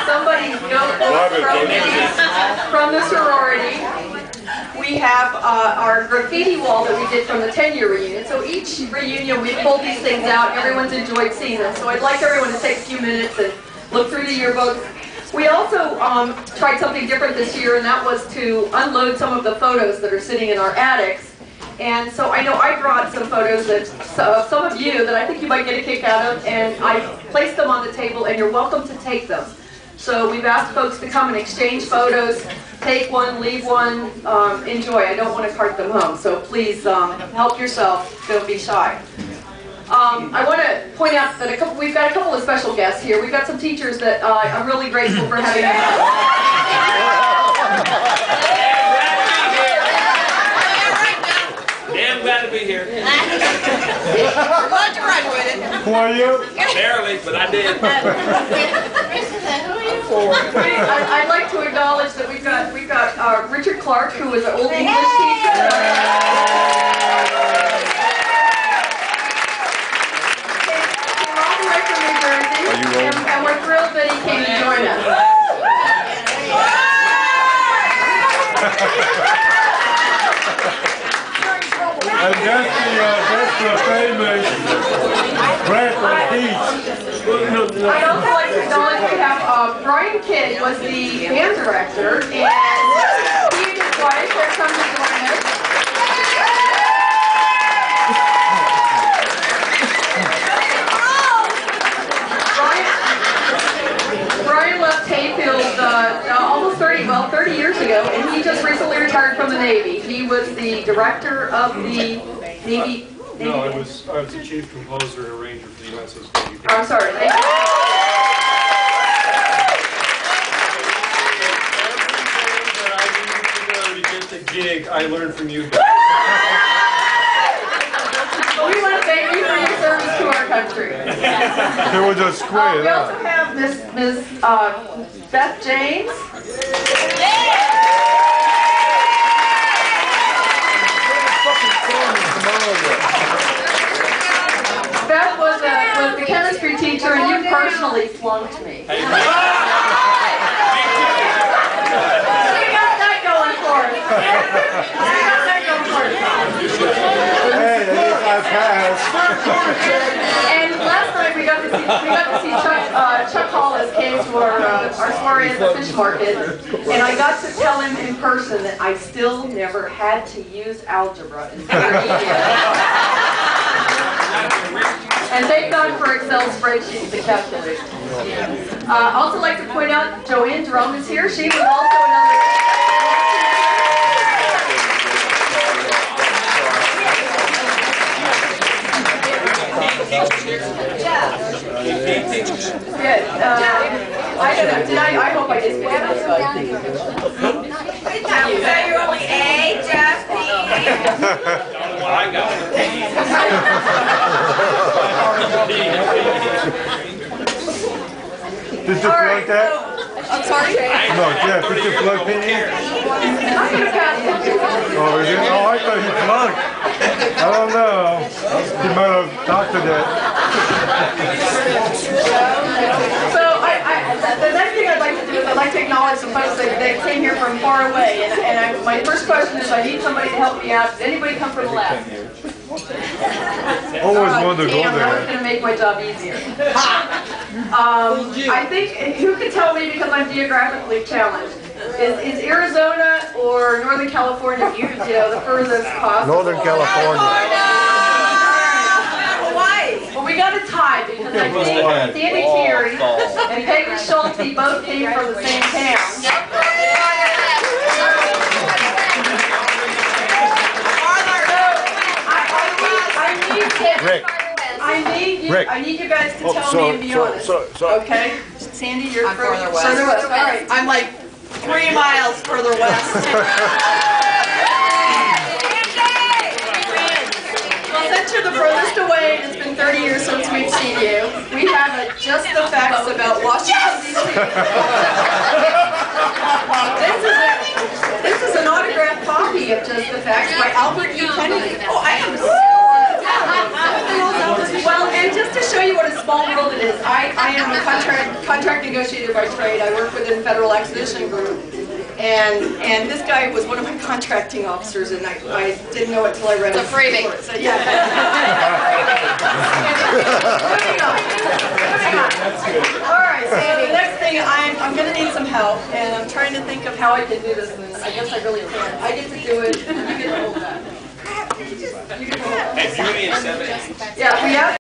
somebody's notebook from the sorority. We have our graffiti wall that we did from the 10-year reunion. So each reunion we pull these things out. Everyone's enjoyed seeing them. So I'd like everyone to take a few minutes and look through the yearbooks. We also tried something different this year, and that was to unload some of the photos that are sitting in our attics. And so I know I brought some photos that some of you that I think you might get a kick out of, and I placed them on the table, and you're welcome to take them. So we've asked folks to come and exchange photos, take one, leave one, enjoy. I don't want to cart them home, so please help yourself, don't be shy. I want to point out that we've got a couple of special guests here. We've got some teachers that I'm really grateful for having them. Damn glad to be here. We're glad you graduated. Who are you? Barely, but I did. I'd like to acknowledge that we've got Richard Clark, who is an old English teacher. And we're thrilled that he came to join us. And that's the famous bread of peach. I'd also like to acknowledge we have Brian Kidd was the band director, and he and his wife have come to join us. Brian left Hayfield almost 30 years ago, and he just recently retired from the Navy. He was the director of the Navy. No, I was the chief composer and arranger for the USS Navy. I'm sorry. Thank you. Everything that I needed to know to get the gig, I learned from you. Well, we want to thank you for your service to our country. It was a square. We also have Miss Beth James. Beth was the chemistry teacher, and you personally flunked me. She got that going for us. Hey, at least I passed. And last night we got to see Chuck Hollis came to our soiree at the fish market, and I got to tell him in person that I still never had to use algebra in 30 years. And thank God for Excel spreadsheets to calculate. I'd also like to point out Joanne Jerome is here. She was also another. Good. I don't know. I hope I just did that. You're only A, just B. Well, I got Did you plug that? I'm sorry? No, Jeff, did you plug that in? I'm going to pass it. Oh, is it? Oh, I thought he plugged. I don't know. He might have doctored it. So the next thing I'd like to do is I'd like to acknowledge the folks that came here from far away. And my first question is I need somebody to help me out. Does anybody come from the left? Always wanted to go Damn, that was there. going to make my job easier. I think, who can tell me, because I'm geographically challenged, is Arizona or Northern California, you know, the furthest possible? Northern California. Hawaii. Well, we got a tie because I think Sandy Terry and Peggy Schulte both came from the same town. I need you guys to tell me and be honest. Okay? Sandy, you're further west. Further west. All right. I'm like 3 miles further west. Well, since you're the furthest away, and it's been 30 years since we've seen you, we have just the facts about Washington, D.C. This is an autographed copy of Just the Facts by Albert E. Kennedy. Oh, I am so well, and just to to show you what a small world it is. I am a contract negotiator by trade. I work within Federal Exposition Group. And this guy was one of my contracting officers, and I didn't know it till I read it. It's a freebie. So, yeah. Moving on. All right, so the next thing, I'm going to need some help, and I'm trying to think of how I can do this, and I guess I really can't. I get to do it. You get to hold that. You get to hold that. Hey, Julie and 7. Yeah, we have.